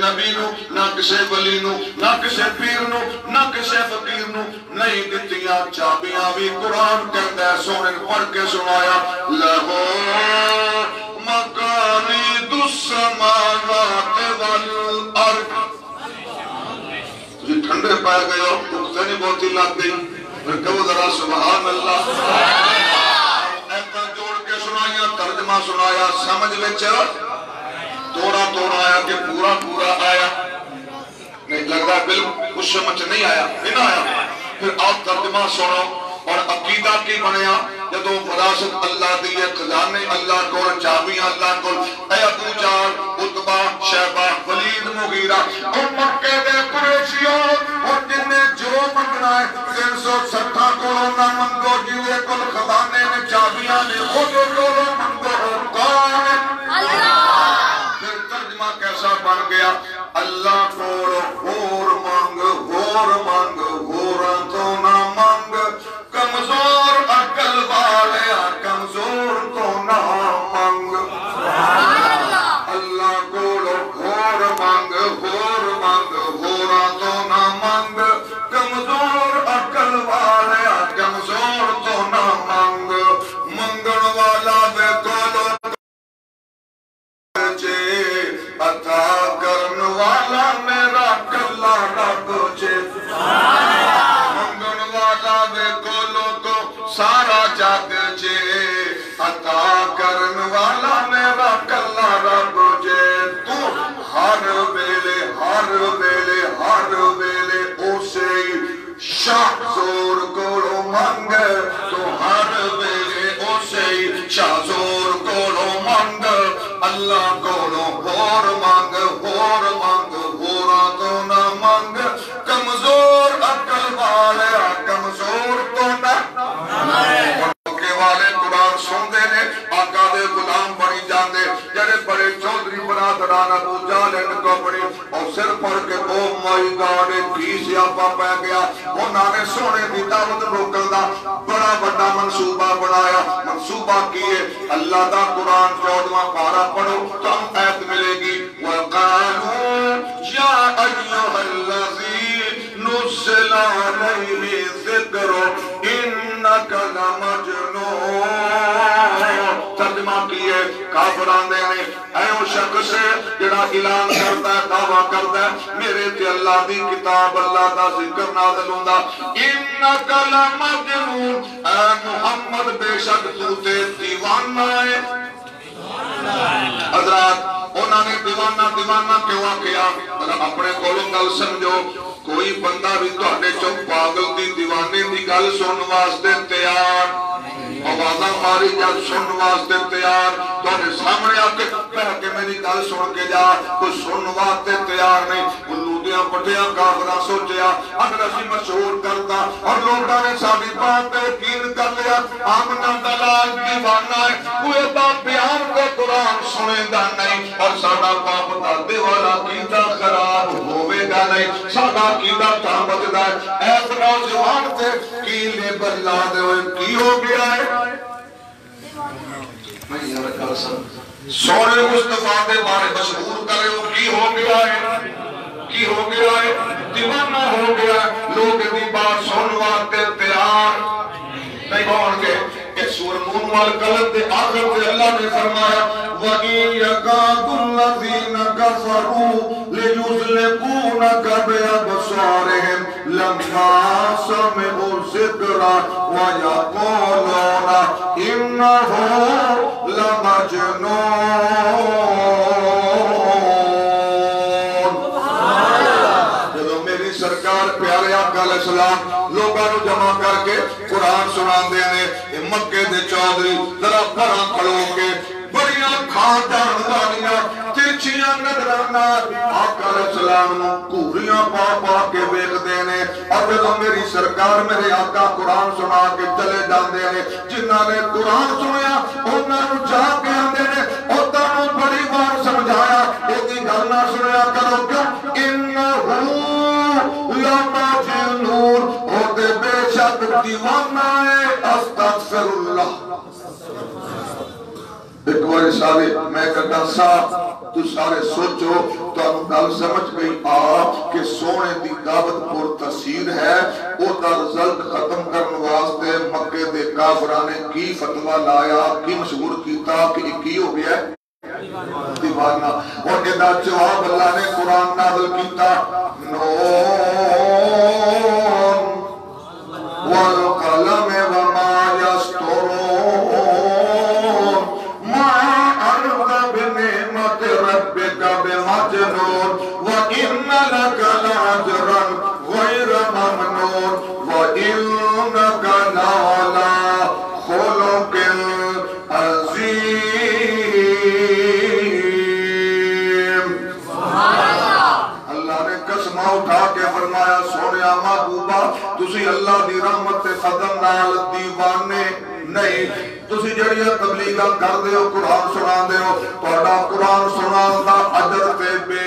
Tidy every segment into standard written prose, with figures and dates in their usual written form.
نبی نو نہ کسے ولی نو نہ کسے پیر نو نہ کسے فقیر نو نہیں دتیاں چابیاں بھی قرآن کہتا ہے سونے پڑھ کے سنایا لہو مقالید السماوات والارض تجھے ٹھنڈے پائے گئے ہو اکتے نہیں بہتی لگ گئی پھر کہو ذرا سبحان اللہ ایتا جوڑ کے سنایا ترجمہ سنایا سمجھ میں چل توڑا توڑا آیا کہ پورا پورا آیا نہیں لگ رہا بالکل کچھ سمجھ نہیں آیا نہیں آیا پھر آپ ترجمہ سنو اور عقیدہ کی بنیا جدو وراثت اللہ دیئے خزانے اللہ کو چابیاں اللہ کو اے ابو جہل عتبہ شیبہ ولید مغیرہ اور مکے دے قریشیوں اور جن نے جو منگنا ہے 360 کولوں نہ منگو جیوے کل خزانے میں چابیاں نے خود کولوں منگو کون ہے اللہ پھر ترجمہ کیسا بن گیا اللہ کو ہور تو نہ مانگ کمزور عقل والے کمزور تو نہ مانگ اللہ کو ہور مانگ ہورا تو نہ مانگ کمزور عقل والے کمزور تو نہ مانگ منگن والا بے کولو عطا کرن والا میرا کلا رب جے منگن والا بے کولو کو سارا جاگ جے عطا کرن والا میرا کلا رب جے تو ہر بیلے اسے شاہ زور کولو مانگ تو ہر بیلے اسے شاہ زور کولو مانگ اللہ کولو ہور مانگ ہورا تو نہ مانگ کمزور عقل والے کمزور تو نہ مکے والے قرآن سن دے نے آقا دے غلام بنی جاندے جڑے بڑے چودری برادران ابو جہل ان کو بڑی اور سر پڑھ کے او مائی گاڈ کی سیاپا پہ گیا انہاں نے سونے دی دعوت روکن دا بڑا بڑا منصوبہ بنایا منصوبہ کیے اللہ دا قرآن 14واں پارہ پڑھو تو ہم آیت ملے گی وَقَالُوا يَا أَيُّهَا الَّذِي نُزِّلَ عَلَيْهِ الذِّكْرُ إِنَّكَ لَمَجْنُونَ ترجمہ کیے کافران دے نے اے او شخص جڑا اعلان کرتا ہے دعویٰ کرتا ہے میرے تے اللہ دی کتاب اللہ دا ذکر نازل ہوندا انک لمجنون اے محمد بے شک تو تے دیوانہ ہے حضرات انہوں نے دیوانہ کیوں کیا اپنے کولوں گل سمجھو کوئی بندہ بھی تہاڈے چوں پاگل دی دیوانے دی گل سن واسطے تیار آوازاں ماری جب سن واسطے تیار تہاڈے سامنے آ کے کہہ کے میری گل سن کے جا کوئی سن واسطے تیار نہیں الودیاں پٹیاں کافراں سوچیا اگر اسی مشہور کرتا اور لوگوں نے ساری بات پہ یقین کر لیا آمنہ دلال دیوانہ ہے کوئی دا بیان کو قرآن سنے گا نہیں اور ساڑھا باپ دادے والا کیتا خراب ہوئے گا نہیں ساڑھا کیتا تھامت دا ہے ایک نوجوان تھے کیلے بلا دے ہوئے کی ہو گیا ہے سونے مصطفیٰ دے بارے مشہور کرے ہو کی ہو گیا ہے دیوانہ ہو گیا لوگ دی بات سنواتے تیار نہیں کون کے کہ سور نون والقلب دے آخر دے اللہ نے فرمایا وَإِن يَكَادُ الَّذِينَ كَفَرُوا لِيُزْلِقُونَكَ بِأَبْصَارِهِمْ لَمَّا سَمِعُوا الذِّكْرَ وَيَقُولُونَ إِنَّهُ لَمَجْنُونٌ سرکار پیارے آقا علیہ السلام لوگاں نو جمع کر کے قرآن سنان دینے مکے دے چودری ذرا پڑھا کھڑو کے بڑیاں کھان جان والیاں ترچیاں نظرانہ آقا علیہ السلام نو کوریاں پا کے بیک دینے اور جب میری سرکار میرے آقا قرآن سنا کے چلے جان دینے جنہاں نے قرآن سنیا انہاں نو جا کے آن دینے اوتاں نو بڑی بار سمجھایا ایدی گل نہ سنیا کرو کیوں انہو لمجنون ہوتے بے شک دیوانہ ہے استغفر اللہ ایک بار سارے میں کہتا سا تو سارے سوچو تو گل سمجھ گئی کہ سونے دی دعوت پر تاثیر ہے او دا رزلٹ ختم کرنے واسطے مکے دے کافراں نے کی فتوی لایا کی مشہور کیتا کہ یہ کی ہو گیا ہے دیوانہ اور ادا جواب اللہ نے قرآن نازل کیتا نون والقلم وما يسطرون ما أنت بنعمة ربك بمجنون وإن لك لأجرا غير ممنون وإنك لعلى خلق عظيم اللہ نے قسم اٹھا کے فرمایا سونیا محبوبہ تسی اللہ دی رحمت فضل نال دیوانے نہیں تسی جڑیاں تبلیغاں کر دے ہو قرآن سنا دے ہو تہاڈا قرآن سنان دا اجر تے بے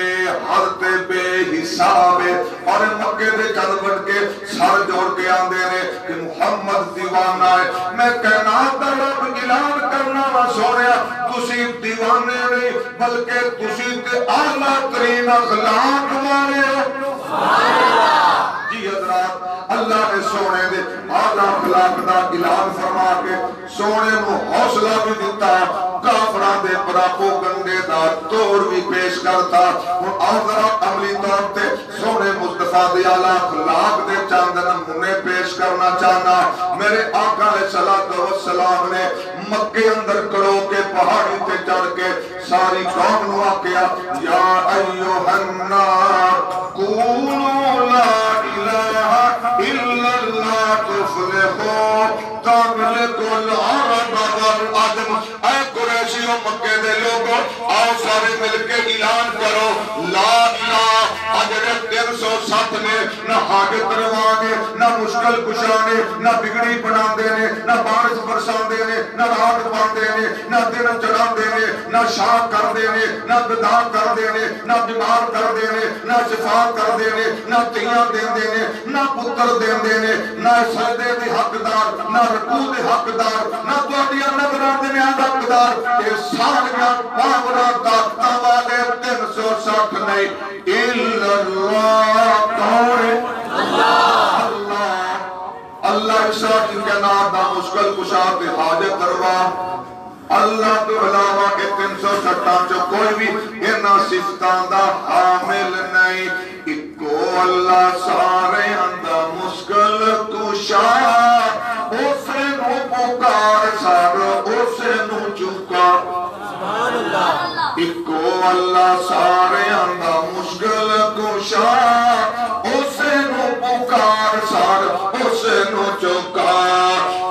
حد تے بے حساب ہے اور مکے دے چند بٹ کے سر جوڑ کے آندے نے کہ محمد دیوانہ ہے میں کائنات دا رب اعلان کرنا وا سونیا تسی دیوانے نہیں بلکہ تسی تے اعلیٰ ترین اخلاق والے ہو جی حضرات اللہ نے سونے دے اعلیٰ اخلاق دا اعلان فرما کے سونے نو حوصلہ بھی دیتا کافران دے پراپو گنڈے دا توڑ بھی پیش کرتا اور آذرہ عملی طور تے سونے مصطفیٰ دے اعلیٰ اخلاق دے چاند نمونے پیش کرنا چاہنا میرے آقا علیہ السلام نے مکے اندر کڑو کے پہاڑی تے چڑھ کے ساری قوم نو آکیا یا ایوہ الناس قولوا لا الہ الا اللہ تفلحوا تملکوا العرب والعجم اے قریشیوں مکے دے لوگوں آؤ سارے مل کے اعلان کرو لا الہ اجرے 360 نے نہ حاجت روانے نہ مشکل کشانے نہ بگڑی بنا دینے نہ بارش برسان دینے نہ رات بان دینے نہ دن چڑھان دینے نہ شاہ کر دینے نہ بدار کر دینے نہ بیمار کر دینے نہ شفا کر دینے نہ تیاں دین دینے نہ پتر دین دینے نہ سجدے دے حقدار نہ رکوع دے حقدار نہ تواڈیاں نظراں دے حقدار اے ساریاں پاوراں طاقتاں والے 360 نہیں الا اللہ کون اللہ ارشاد کے نام دا مشکل کشا تے حاجت روا اللہ تو علاوہ کے 360 جو کوئی بھی انہاں صفتاں دا حامل نہیں اکو اللہ سارے اندہ مشکل کشا اسے نو پکار سار اسے نو چکا اکو اللہ سارے اندہ مشکل کشا اسے نو پکار سار اسے نو چکا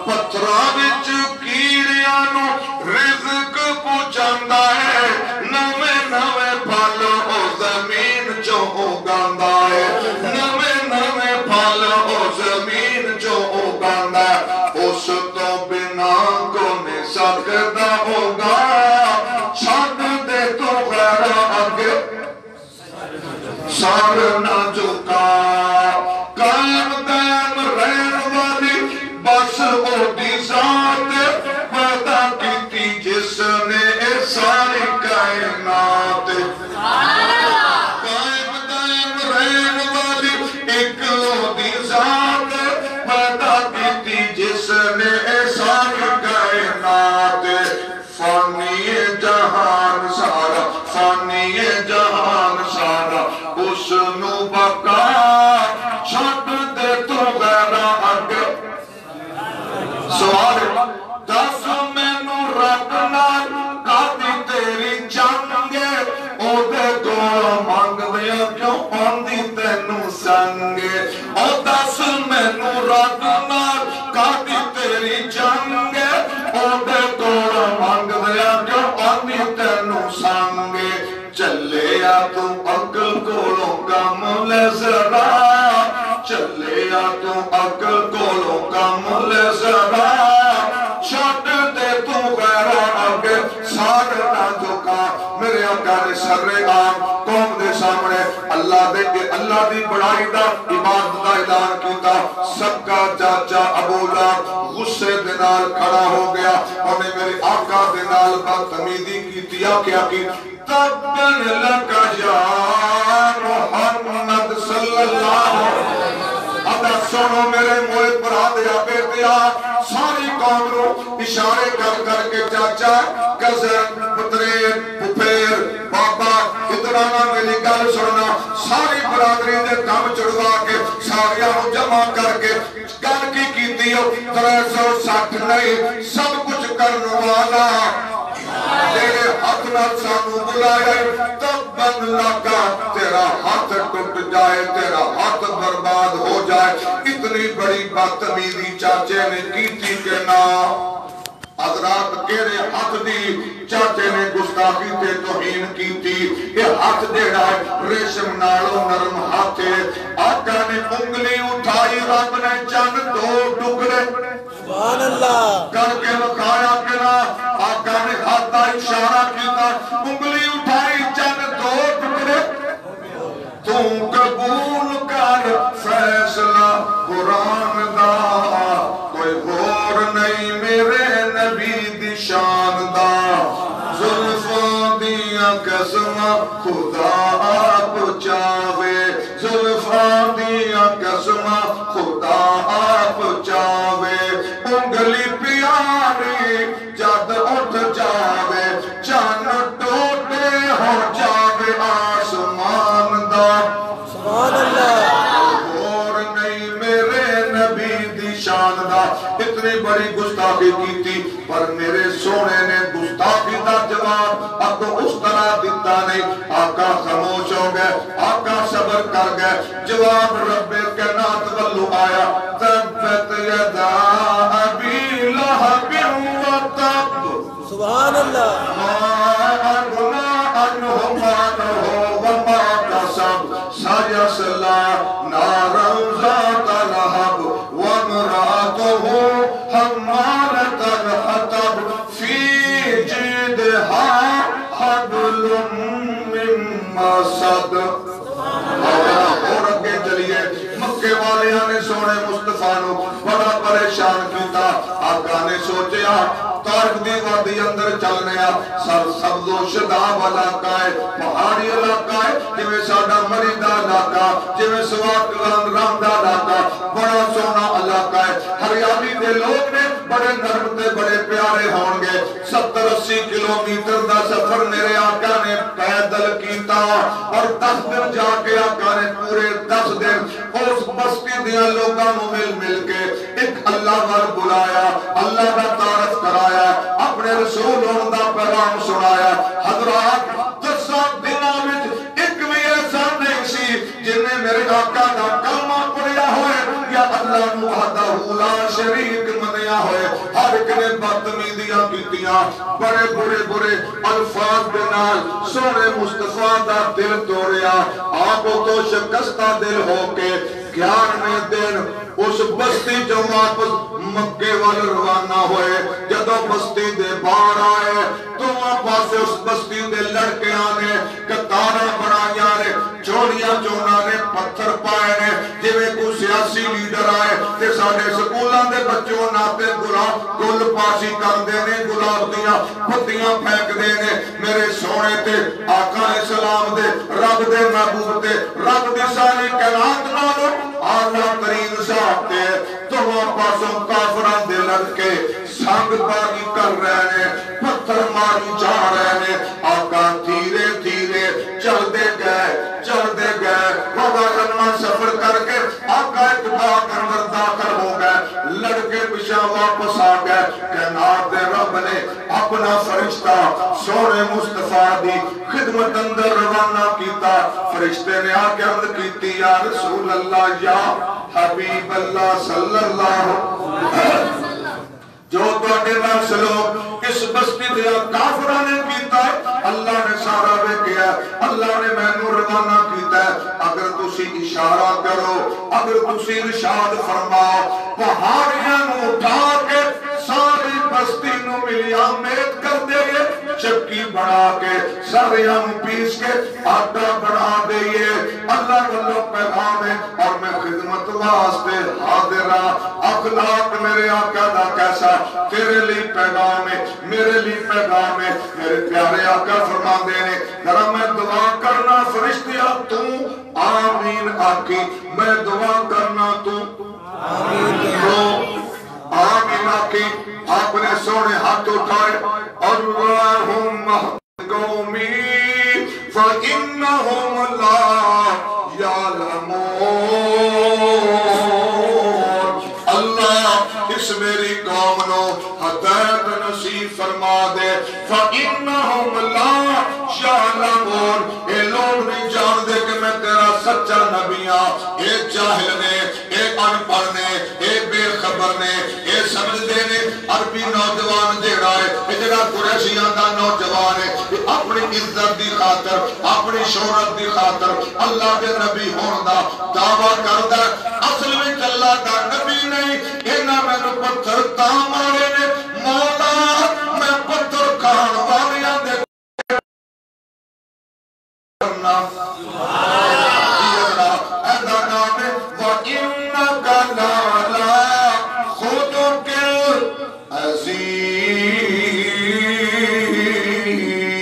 پتھرا وچ کیڑیاں نو رزق پہنچاندا ہے نویں نویں پھل او زمین چوں اگاندا ہے نویں نویں پھل او زمین چوں اگاندا ہے اس تو بنا کوئی سکدا ہوگا چھڈ دے تو غیر اگے سار نہ جھکا قائم دائم رہن والی بس او دی ذات پیدا کیتی جس نے ساری کائنات قائم دائم رہن والی ایک او دی ذات پیدا کیتی جس نے ساری کائنات فانی جہان سارا فانی جہان سارا اس نو بقا چھٹ دے تو غیر اگے سوال دس مینو رب نال کاتی تیری جنگے او دے کو مانگ دیا کیوں آندی تینو سنگے او دس مینو رب نال کاتی تیری جنگے او دے کو مانگ دیا کیوں آندی تینو سنگے چلے یا تو عقل کولوں کم لے ذرا چلے یا تو عقل کولوں کم لے ذرا چھٹ دے تو غیر آگے سار نہ جھکا میرے آقا نے سر عام قوم دے سامنے سامنے اللہ دی بڑائی دا عبادت دا اعلان کیتا سکا چاچا ابو لہب غصے دے نال کھڑا ہو گیا انہیں میرے آقا دے نال بدتمیزی کیتی کیا کی تبن لکا یا محمد صلی اللہ علیہ وسلم اب سنو میرے موئے پرا دیا بیٹیا ساری قوم رو اشارے کر کر کے چاچا کزن پترین پپیر بابا اتنا نہ میری گل سننا ساری برادری دے کام چڑھوا کے ساریاں جمع کر کے گل کی کیتی ہو 360 نہیں سب کچھ کرنے والا تیرے ہاتھ نہ سانو بلایا تب بندہ کا تیرا ہاتھ ٹوٹ جائے تیرا ہاتھ برباد ہو جائے اتنی بڑی بدتمیزی چاچے نے کی تھی کہ نہ حضرات کیرے ہاتھ دی چاچے نے گستاخی تے توہین کی تھی یہ ہاتھ جیڑا ریشم نالو نرم ہاتھ ہے آقا نے انگلی اٹھائی رب نے چند 2 ٹکڑے سبحان اللہ کر کے بکھایا کہ نا آقا نے ہاتھ دا اشارہ کیتا انگلی اٹھائی چند 2 ٹکڑے تو قبول کر فیصلہ قرآن دا کوئی غور نہیں میرے نبی دی شان دا زلفاں دیاں قسماں خدا آپ چاہے زلفاں دیاں قسماں خدا آپ چاہے انگلی پیاری جد اٹھ جاوے چان ٹوٹے ہو جاوے آسمان دا سبحان اللہ اور نہیں میرے نبی دی شان دا اتنی بڑی گستاخی کی تھی پر میرے سونے نے گستاخی دا جواب اب تو اس طرح دیتا نہیں آقا خاموش ہو گئے آقا صبر کر گئے جواب رب کائنات والو آیا تبت یدا ابی لہب و تب سبحان اللہ ما اغنا عنہ مالہ وما کسب سیصلی نارا ذات لہب وامرأتہ حمالۃ الحطب فی جیدہا حبل من مسد اور اگے چلیے مکے والیاں نے سونے مصطفیٰ نو بڑا پریشان کیتا آقا نے سوچیا طارق دی وادی اندر چلنے سر سبز و شداب علاقہ ہے پہاڑی علاقہ ہے جویں ساڈا مریدہ علاقہ جویں سواک راندہ علاقہ بڑا سونا علاقہ ہے ہریالی دے لوگ نے بڑے نرم تے بڑے پیارے ہون گے 70-80 کلومیٹر دا سفر میرے آقا نے پیدل کیتا اور 10 دن جا کے آقا نے پورے 10 دن اس بستی دیا لوگاں نو مل کے ایک اللہ ور بلایا اللہ کا تعارف کرایا اپنے رسول دا پیغام سنایا حضرات 10 دنوں وچ ایک بھی ایسا نہیں سی جن نے میرے آقا دا کلمہ پڑھیا ہوئے یا اللہ نو وحدہ لا شریک منیا ہوئے ہر ایک نے بدتمیزیاں کیتیاں بڑے برے الفاظ دے نال سونے مصطفیٰ دا دل توڑیا آپ تو شکستہ دل ہو کے 11ویں دن اس بستی جو واپس مکے والے روانہ ہوئے جدو بستی دے باہر آئے تو وہاں پاسے اس بستی دے لڑکے آنے کتارہ بنایا نے چوڑیاں چونا نے پتھر پائے نے جویں کو سیاسی لیڈر آئے تے ساڑھے سکولہ دے بچوں ناتے گل پاسی کر دینے گلاب دیاں پتیاں پھینک دینے میرے سونے تے آقا اسلام دے رب دے محبوب دے رب دی ساری کائنات نالو آلہ ترین صاحب دے تو وہاں پاسوں کافران دے لڑکے سانگ باری کر رہے ہیں پتھر ماری جا رہے ہیں آقا دھیرے دھیرے چل دے گئے وہاں لمحہ سفر کر کے آقا ایک باغ اندر داخل ہو گئے لڑکے پیچھے واپس آ گئے کائنات دے رب نے اپنا فرشتہ سونے مصطفیٰ دی خدمت اندر روانہ کیتا فرشتے نے آ کے عرض کیتی یا رسول اللہ یا حبیب اللہ صلی اللہ علیہ وسلم جو تواڈے نال سلوک اس بستی دے کافراں نے کیتا ہے اللہ نے سارا ویکھیا اللہ نے مینوں روانہ کیتا ہے اگر تسی اشارہ کرو اگر تسی ارشاد فرماؤ پہاڑیاں نو اٹھا کے ساری بستی نو ملیا میت کر دے گے چکی بنا کے ساریاں پیس کے آٹا بنا دئیے اللہ واللہ پیغام ہے اور میں خدمت واسطے حاضرہ اخلاق میرے آقا دا کیسا تیرے لی پیغام ہے میرے لی پیغام ہے میرے پیارے آقا فرما دینے ذرا میں دعا کرنا فرشتیا تو آمین آقی میں دعا کرنا تو آمین آقی آپ نے سونے ہاتھ اٹھائے اللہم قومی فإنہم لا یعلمون اللہ اس میری قوم نو ہدایت نصیب فرما دے فإنہم لا یعلمون اے لوگ نہیں جان دے کہ میں تیرا سچا نبی ہاں اے جاہل نے اے ان پڑھ نے اے بے خبر نے اے سمجھ دے نے عربی نوجوان جیڑا ہے اے جڑا قریشیاں دا نوجوان ہے اپنی عزت دی خاطر اپنی شہرت دی خاطر اللہ دے نبی ہون دا دعویٰ کردا اصل وچ اللہ دا نبی نہیں انہاں مینوں پتھر تا مارے نے مولا میں پتھر کھان والیاں دے کرنا ایدا نام ہے وَإِنَّكَ لَعَلَىٰ خُلُقٍ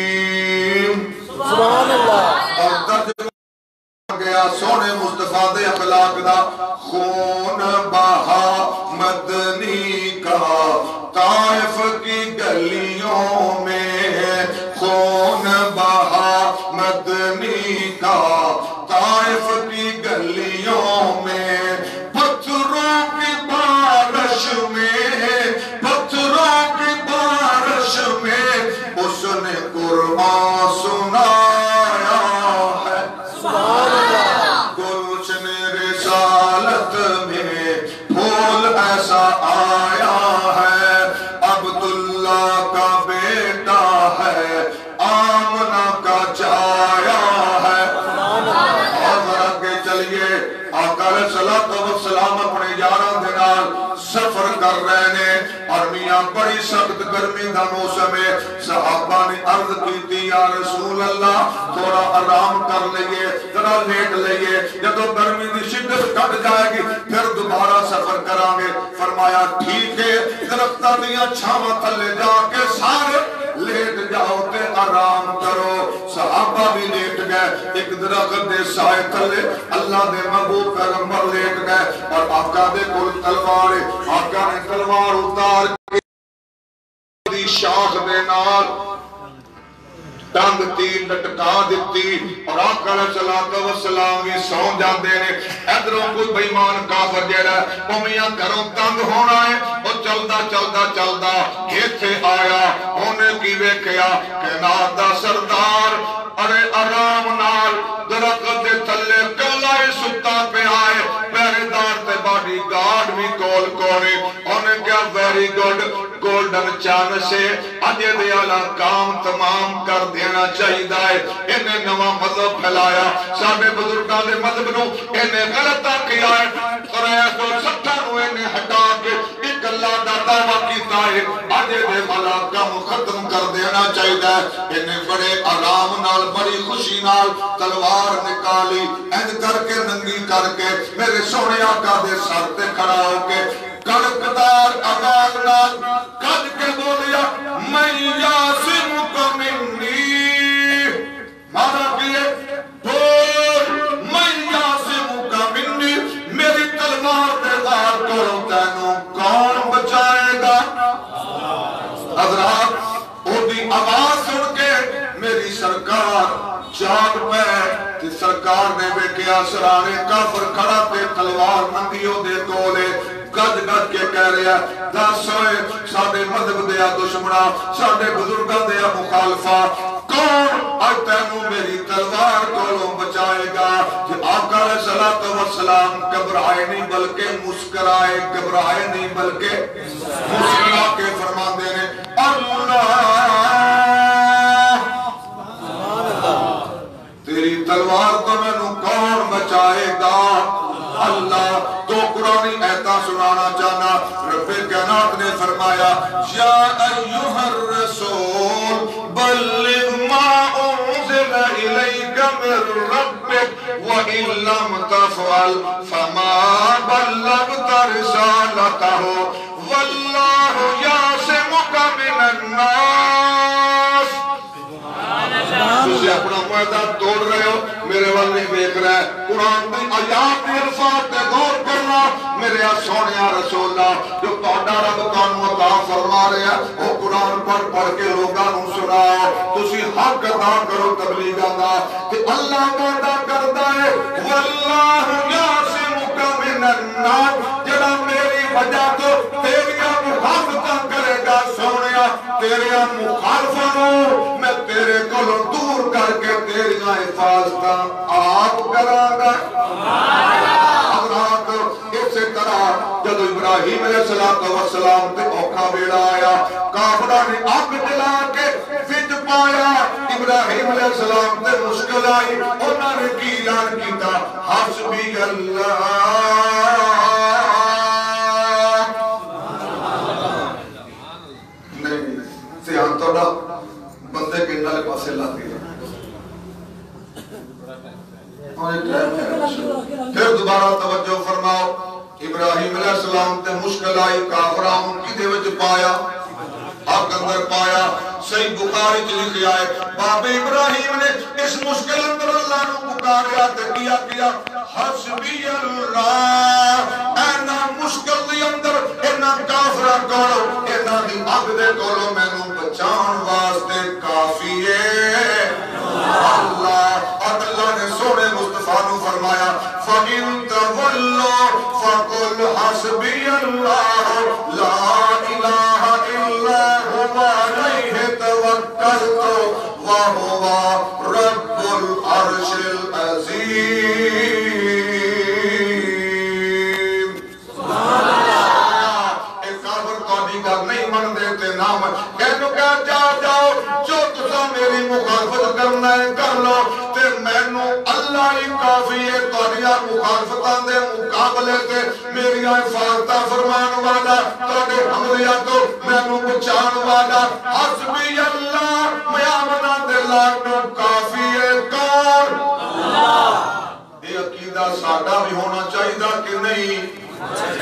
عَظِيمٍ سبحان اللہ اور ترجمہ گیا سونے مصطفیٰ دے اخلاق دا خون بہا مدنی کا طائف کی گلیوں میں خون بہا مدنی کا طائف کی گلیوں میں پتھروں کی بارش میں پتھروں کی بارش میں اس نے قرآن سنایا ہے سبحان اللہ گلشن رسالت میں پھول ایسا آیا ہے عبداللہ کا بیٹا ہے آمنہ کا چایا ہے اور آگے چلیے آقا علیہ السلام اپنے یاران دے نال سفر کر رہے ہیں اور میاں بڑی سخت گرمی دا موسم ہے صحابہ نے عرض کی تھی یا رسول اللہ تھوڑا آرام کر لئیے ذرا لیٹ لئیے جب تو گرمی دی شدت کٹ جائے گی پھر دوبارہ سفر کرانگے فرمایا ٹھیک ہے درختہ دیا چھاما تھلے جا کے سارے لیٹ جاؤ تے آرام کرو صحابہ بھی لیٹ گئے ایک درخت دے سائے تھلے اللہ دے محبوب پیغمبر لیٹ گئے اور آقا دے کل تلوار آقا نے تلوار اتار کے شاخ دے نال ٹنگ تیر لٹکا دیتی اور آقا علیہ السلام بھی سو جاندے نے ادھروں کوئی بیمان کافر جیڑا وہ میاں گھروں تنگ ہونا ہے وہ چلدا چلدا چلدا ایتھے آیا انہیں کی ویکھیا کہ نادا سردار ارے آرام نال درخت دے تھلے کلائے ستا پہ آئے پہرے دار تے باڈی گارڈ بھی کول کونے انہیں کیا ویری گڈ گولڈن چان سے اجے دے والا کام تمام کر دینا چاہیے انہیں نواں مذہب پھیلایا ساڈے بزرگاں دے مذہب نو انہیں غلط کیا ہے 360 نو انہیں ہٹا کے ایک اللہ دا دعویٰ کیتا ہے اجے دے والا کام ختم کر دینا چاہیے انہیں بڑے آرام نال بڑی خوشی نال تلوار نکالی اینج کر کے ننگی کر کے میرے سونے آقا دے سر تے کھڑا ہو کے کڑکدار آواز نال کج کے بولیا میں یاسم کو منی مانا کیے بول میں یاسم کا منی میری تلوار دے وار کرو تینوں کون بچائے گا حضرات وہ دی آواز سن کے میری سرکار جاگ پہ کہ سرکار نے بے کیا سرانے کافر کھڑا تے تلوار مندیوں دے کولے گد گد کے کہہ رہے ہیں دس ہوئے ساڑھے مذہب دیا دشمنہ ساڑھے بزرگاں دیا مخالفہ کون آج تینوں میری تلوار کولوں بچائے گا کہ آقا علیہ السلام گھبرائے نہیں بلکہ مسکرائے گھبرائے نہیں بلکہ مسکرا کے فرما دینے تیری تلوار تو میں نو کون بچائے گا اللہ تو قرآنی ایتا سنانا چاہنا رب کائنات نے فرمایا یا ایوہ الرسول بل ربك وإن لم تفعل فما بلغت رسالته والله يعصمك من الناس. تسی اپنا معاہدہ توڑ رہے ہو، میرے وال نہیں دیکھ رہا ہے. قرآن کی آیات کی الفاظ تے غور کرنا. میرے سونے رسولہ جو تہاڈا رب تانوں عطا فرما رہے ہیں وہ قرآن پڑھ کے لوگاں نوں سناؤ. تسی حق ادا کرو تبلیغاں دا کہ اللہ وعدہ کردا ہے واللہ یعصمک من الناس. جڑا میری وجہ تو تیریاں مخالفتاں کرے گا سونیا، تیریاں مخالفاں نوں میں تیرے کولوں دور کر کے تیریاں حفاظتاں آپ کراں گا. حضرات اسی طرح جدو ابراہیم علیہ السلام تے اوکھا بیڑا آیا، کافراں نے اگ جلا کے وچ پایا. ابراہیم علیہ السلام تے مشکل آئی، انہاں نے کی اعلان کیتا حسبی اللہ. نہیں دھیان تہاڈا بندے کے نالے پاسے لاتی ہے. پھر دوبارہ توجہ فرماؤ. ابراہیم علیہ السلام تے مشکل آئی، کافراں ان کی دے وچ پایا، حق اندر پایا. صحیح بخاری چ لکھیا ہے باب ابراہیم نے اس مشکل اندر اللہ نو پکاریا تے کیا حسبی اللہ. اینا مشکل دی اندر اینا کافراں کولوں اینا دی اگ دے کولوں مینوں بچان واسطے کافی ہے اللہ. اور اللہ نے سونے مصطفیٰ نو فرمایا فَإِن تَوَلُّوا فَقُلْ حَسْبِيَ اللَّهُ لَا إِلَٰهَ إِلَّا هُوَ عَلَيْهِ تَوَكَّلْتُ وَهُوَ رَبُّ الْعَرْشِ الْعَظِيمِ. سبحان اللہ. ایک کافر قومی کا نہیں من دیتے نام کہنو کہ جاؤ جو تسا میری مخالفت کرنا ہے کر لو تے مینوں اللہ ہی کافی ہے. تہاڈیاں مخالفتاں دے مقابلے تے میری حفاظتاں فرمان والا، تہاڈے حملیاں تو مینوں بچان والا حسبی اللہ. میامنا دے لاڈو کافی ہے کون؟ اللہ. یہ عقیدہ ساڈا بھی ہونا چاہیے کہ نہیں؟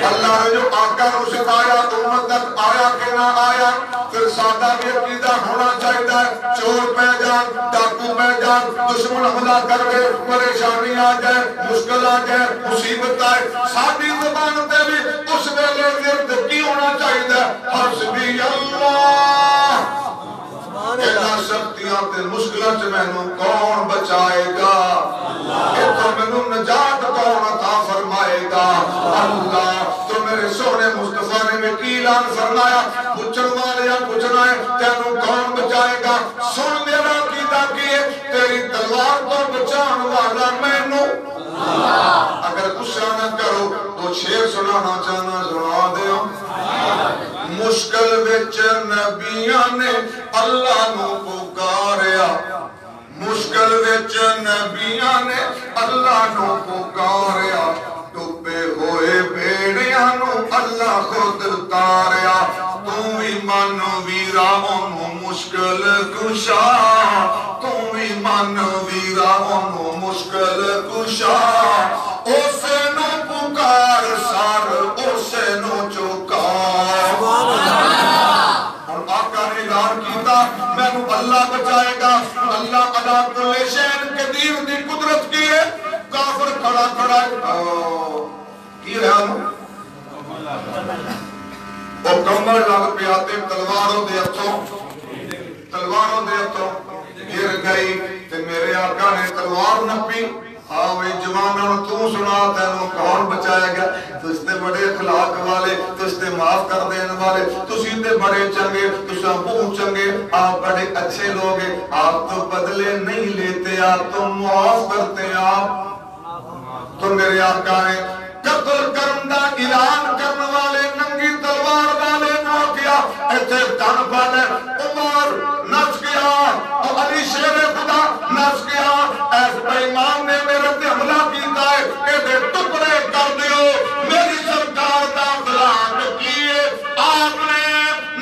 اللہ نے جو آقا نو سکھایا امت تک آیا کہ نہ آیا؟ پھر سادہ بھی عقیدہ ہونا چاہیے. چور پہ جان، ڈاکو پہ جان، دشمن حملہ کر کے پریشانی آ جائے، مشکل آ جائے، مصیبت آئے، ساری زبان تے بھی اس ویلے ورد کی ہونا چاہیے حسبی اللہ. اینا شکتیاں تے مشکلات سے مینوں کون بچائے گا؟ تو مینوں نجات کون عطا فرمائے گا؟ اللہ. تو میرے سونے مصطفیٰ نے میں کی اعلان فرمایا پوچھن والے یا پوچھنا ہے تینوں کون بچائے گا؟ سن میرا عقیدہ کیے تیری تلوار تو بچان والا مینوں. اگر غصہ نہ کرو تو شعر سنانا چاہنا سنا دیو. مشکل وچ نبیاں نے اللہ نو پکاریا، مشکل وچ نبیاں نے اللہ نو پکاریا، ڈوبے ہوئے بیڑیاں نو اللہ خود تاریا. تو بھی من ویرا اونوں مشکل کشا، تو بھی من ویرا اونوں مشکل کشا. اس نو پکار سار اس نو چکار. اور آقا نے اعلان کیتا مینوں اللہ بچائے گا. اللہ علی کل شیء قدیر دی قدرت کی ہے. کافر کھڑا کھڑا کی رہا وہ کمبل لگ پیا تے تلواروں دے ہتھوں گر گئی تے میرے آقا نے تلوار نپی. ہاں وہی جوانوں تو سنا تینوں کون بچائے گا؟ تس تے بڑے اخلاق والے، تس تے معاف کر دین والے، تسی تے بڑے چنگے، تساں بہت چنگے، آپ بڑے اچھے لوگ ہیں. آپ تو بدلے نہیں لیتے، آپ تو معاف کرتے. آپ تو میرے آقا نے قتل کرن دا اعلان کرنے والے ننگی تلوار والے نہ کیا ایتھے تن پالے عمر نس گیا اور علی شیر خدا نس گیا. ایس بے ایمان نے میرے تے حملہ کیتا ہے ایدے ٹکڑے کر دیو. میری سرکار دا اخلاق کیے آپ نے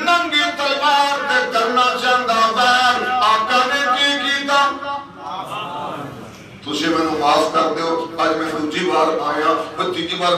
ننگی تلوار تے کرنا چاہندا ویر. آقا نے کی کیتا تسی میں معاف کر دیو، اج میں دوجی بار آیا، تیجی بار